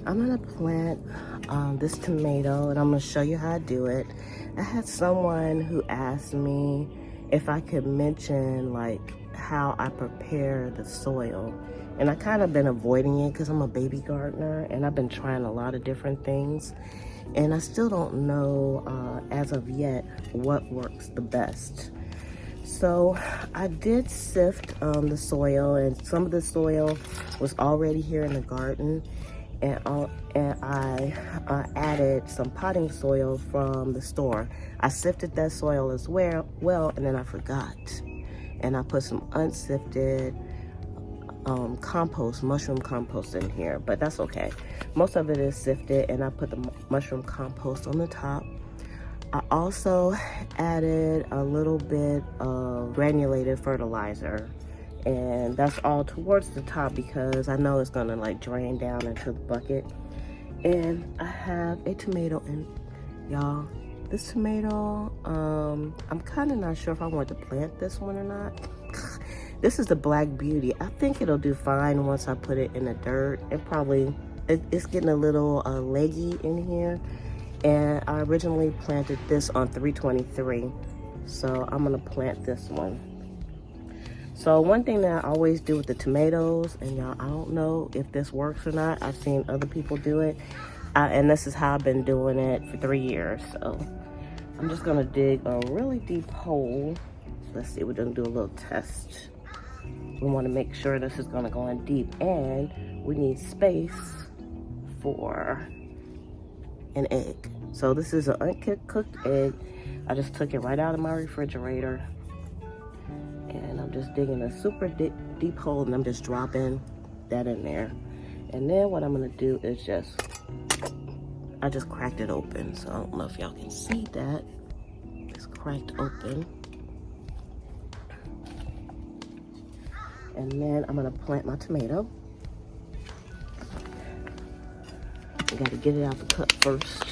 I'm gonna plant this tomato, and I'm gonna show you how I do it. I had someone who asked me if I could mention like how I prepare the soil, and I kind of been avoiding it because I'm a baby gardener and I've been trying a lot of different things, and I still don't know as of yet what works the best. So I did sift the soil, and some of the soil was already here in the garden, and I added some potting soil from the store. I sifted that soil as well, and then I forgot. And I put some unsifted compost, mushroom compost in here, but that's okay. Most of it is sifted, and I put the mushroom compost on the top. I also added a little bit of granulated fertilizer, and that's all towards the top because I know it's gonna like drain down into the bucket. And I have a tomato, and y'all, this tomato, I'm kind of not sure if I want to plant this one or not. This is the Black Beauty. I think it'll do fine once I put it in the dirt. It's getting a little leggy in here. And I originally planted this on 323. So I'm gonna plant this one. So one thing that I always do with the tomatoes, and y'all, I don't know if this works or not. I've seen other people do it. And this is how I've been doing it for 3 years. So I'm just gonna dig a really deep hole. Let's see, we're gonna do a little test. We wanna make sure this is gonna go in deep, and we need space for an egg. So this is an uncooked egg. I just took it right out of my refrigerator, and I'm just digging a super deep hole, and I'm just dropping that in there. And then what I'm gonna do is I just cracked it open. So I don't know if y'all can see that. It's cracked open. And then I'm gonna plant my tomato. I gotta get it out the cup first.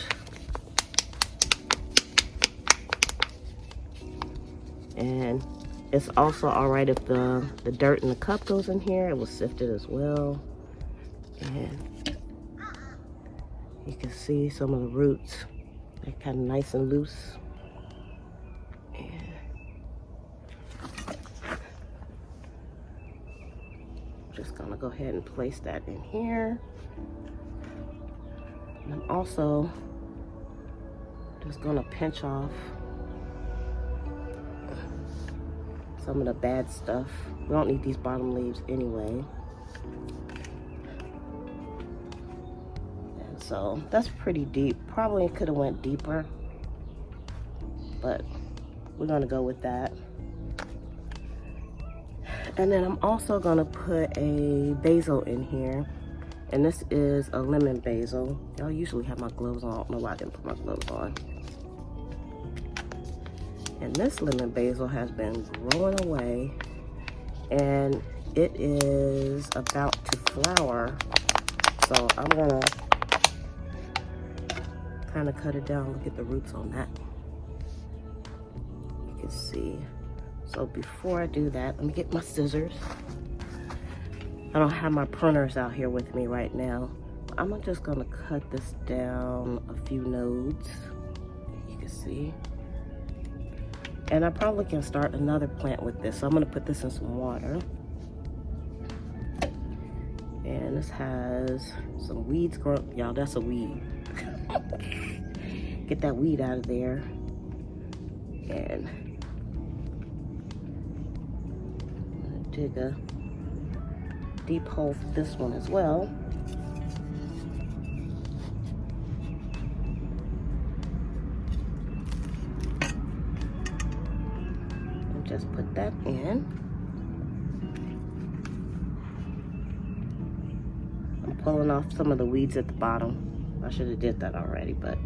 And it's also all right if the dirt in the cup goes in here. It was sifted as well. And you can see some of the roots. They're kind of nice and loose. And I'm just gonna go ahead and place that in here. And I'm also just gonna pinch off some of the bad stuff. We don't need these bottom leaves anyway. And so that's pretty deep. Probably could have went deeper, but we're gonna go with that. And then I'm also gonna put a basil in here. And this is a lemon basil. Y'all usually have my gloves on. I don't know why I didn't put my gloves on. And this lemon basil has been growing away, and it is about to flower. So I'm gonna kind of cut it down. Look at the roots on that. You can see. So before I do that, let me get my scissors. I don't have my pruners out here with me right now. I'm just gonna cut this down a few nodes. You can see. And I probably can start another plant with this. So I'm gonna put this in some water. And this has some weeds growing. Y'all, that's a weed. Get that weed out of there. And I'm gonna dig a deep hole for this one as well. Just put that in. I'm pulling off some of the weeds at the bottom. I should have did that already, but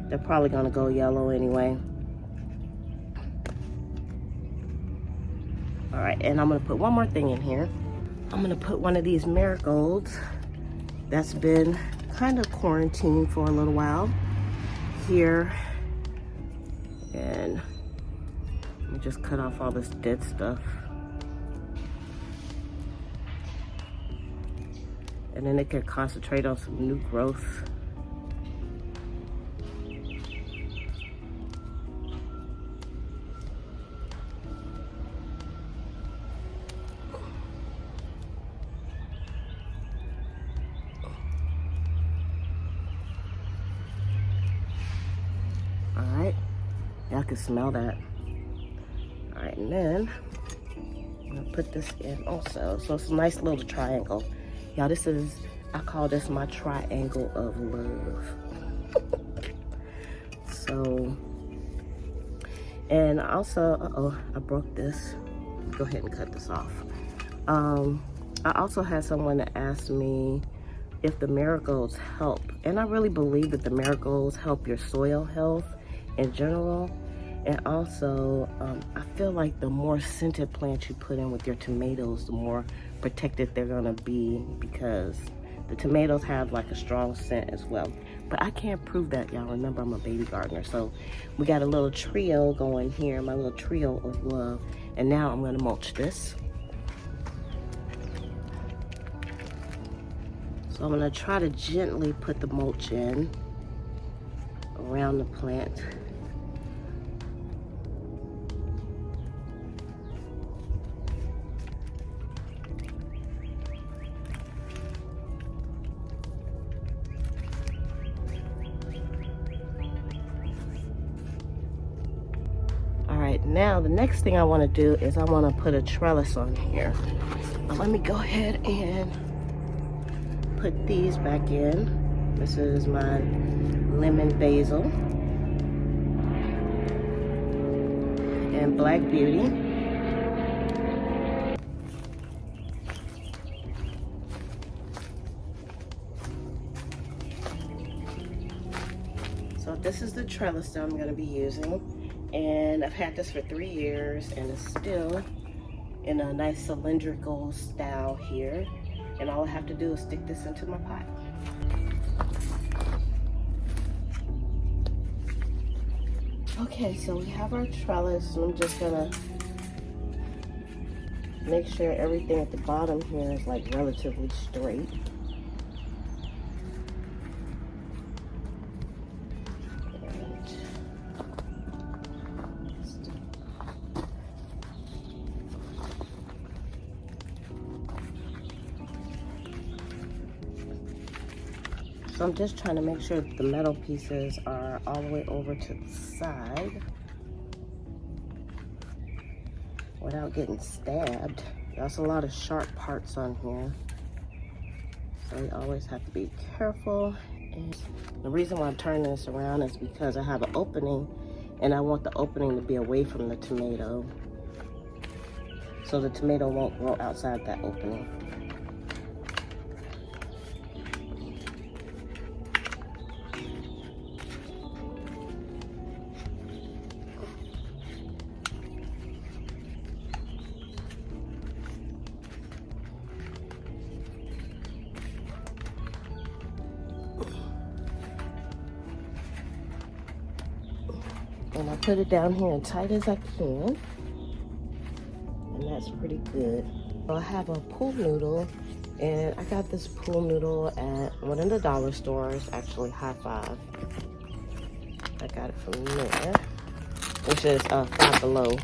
they're probably gonna go yellow anyway. All right, and I'm gonna put one more thing in here. I'm gonna put one of these marigolds that's been kind of quarantined for a little while here. And let me just cut off all this dead stuff. and then it can concentrate on some new growth. All right, y'all can smell that. All right, and then I'm gonna put this in also. So it's a nice little triangle. Y'all, this is, I call this my triangle of love. So, and also, uh-oh, I broke this. Go ahead and cut this off. I also had someone that asked me if the marigolds help. And I really believe that the marigolds help your soil health in general. And also, I feel like the more scented plants you put in with your tomatoes, the more protected they're gonna be, because the tomatoes have like a strong scent as well. But I can't prove that, y'all. Remember, I'm a baby gardener. So we got a little trio going here, my little trio of love. And now I'm gonna mulch this. So I'm gonna try to gently put the mulch in around the plant. Now the next thing I want to do is I want to put a trellis on here. Let me go ahead and put these back in. This is my lemon basil and black beauty. So this is the trellis that I'm going to be using. And I've had this for 3 years, and it's still in a nice cylindrical style here. And all I have to do is stick this into my pot. Okay, so we have our trellis, and I'm just gonna make sure everything at the bottom here is like relatively straight. So I'm just trying to make sure that the metal pieces are all the way over to the side without getting stabbed. There's a lot of sharp parts on here, so you always have to be careful. And the reason why I'm turning this around is because I have an opening, and I want the opening to be away from the tomato, so the tomato won't grow outside that opening. And I put it down here as tight as I can, and that's pretty good. So I have a pool noodle, and I got this pool noodle at one of the dollar stores, actually High Five. I got it from there, which is Five Below,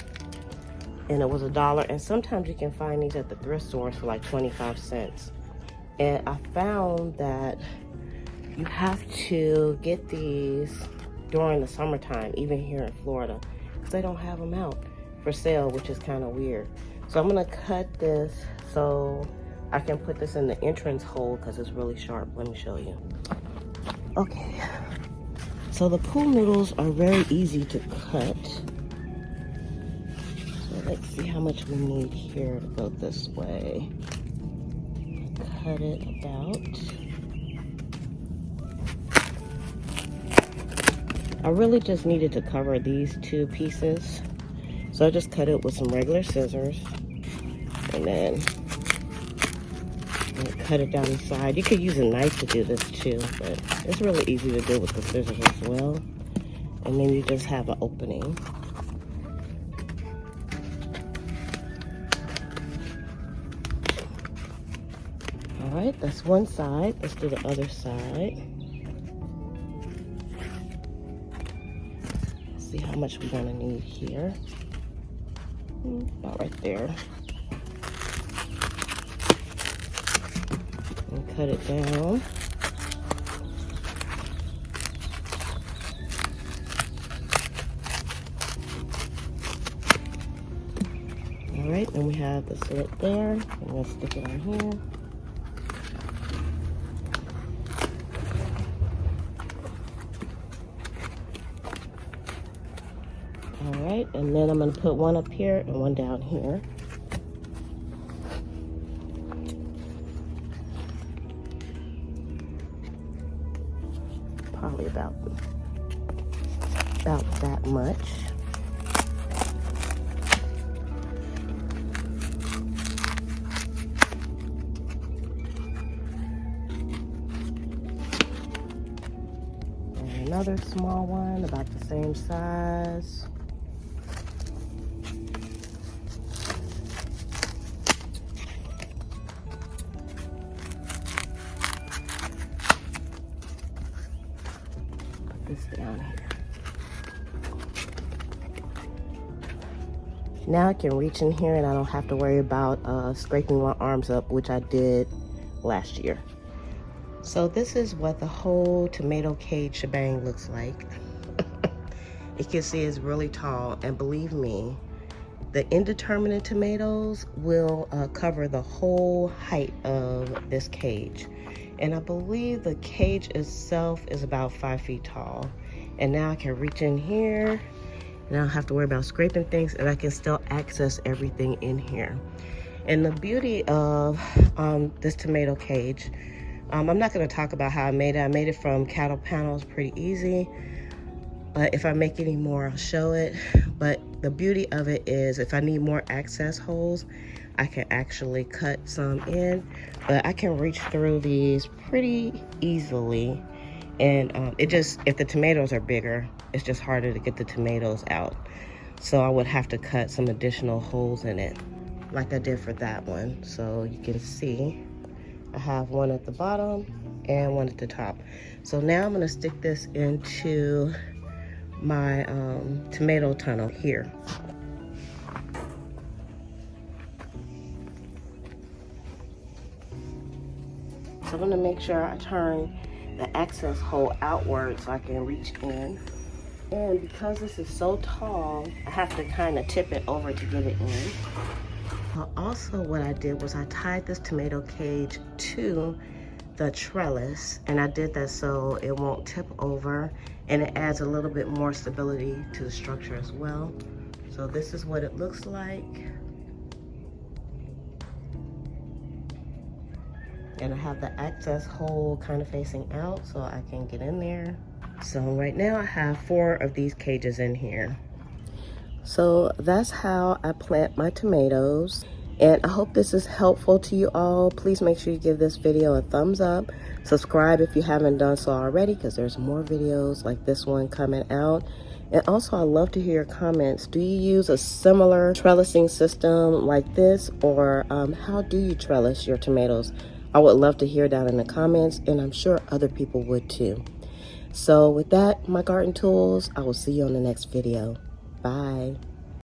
and it was $1. And sometimes you can find these at the thrift stores for like 25 cents. And I found that you have to get these during the summertime, even here in Florida, because they don't have them out for sale, which is kind of weird. So I'm gonna cut this so I can put this in the entrance hole because it's really sharp. Let me show you. Okay, so the pool noodles are very easy to cut. So let's see how much we need here to go this way. Cut it about. I really just needed to cover these 2 pieces, so I just cut it with some regular scissors, and then cut it down the side. You could use a knife to do this too, but it's really easy to do with the scissors as well. And then you just have an opening. All right, that's one side. Let's do the other side. Let's see how much we're gonna need here. About right there. And cut it down. All right, and we have the slit there. I'm gonna stick it on here. All right, and then I'm gonna put one up here and one down here. Probably about that much. And another small one about the same size. Put this down here. Now I can reach in here and I don't have to worry about scraping my arms up, which I did last year. So this is what the whole tomato cage shebang looks like. You can see it's really tall, and believe me, the indeterminate tomatoes will cover the whole height of this cage. And I believe the cage itself is about 5 feet tall. And now I can reach in here and I don't have to worry about scraping things, and I can still access everything in here. And the beauty of this tomato cage, I'm not going to talk about how I made it. I made it from cattle panels, pretty easy. But if I make any more, I'll show it. But the beauty of it is if I need more access holes, I can actually cut some in. But I can reach through these pretty easily. And if the tomatoes are bigger, it's just harder to get the tomatoes out. So I would have to cut some additional holes in it, like I did for that one. So you can see I have one at the bottom and one at the top. So now I'm gonna stick this into my tomato tunnel here. So I'm gonna make sure I turn the access hole outward so I can reach in. And because this is so tall, I have to kind of tip it over to get it in. Also what I did was I tied this tomato cage to the trellis, and I did that so it won't tip over, and it adds a little bit more stability to the structure as well. So this is what it looks like. And I have the access hole kind of facing out so I can get in there. So right now I have 4 of these cages in here. So that's how I plant my tomatoes. And I hope this is helpful to you all. Please make sure you give this video a thumbs up. Subscribe if you haven't done so already, because there's more videos like this one coming out. And also, I love to hear your comments. Do you use a similar trellising system like this? Or how do you trellis your tomatoes? I would love to hear down in the comments, and I'm sure other people would too. So with that, my garden tools, I will see you on the next video. Bye.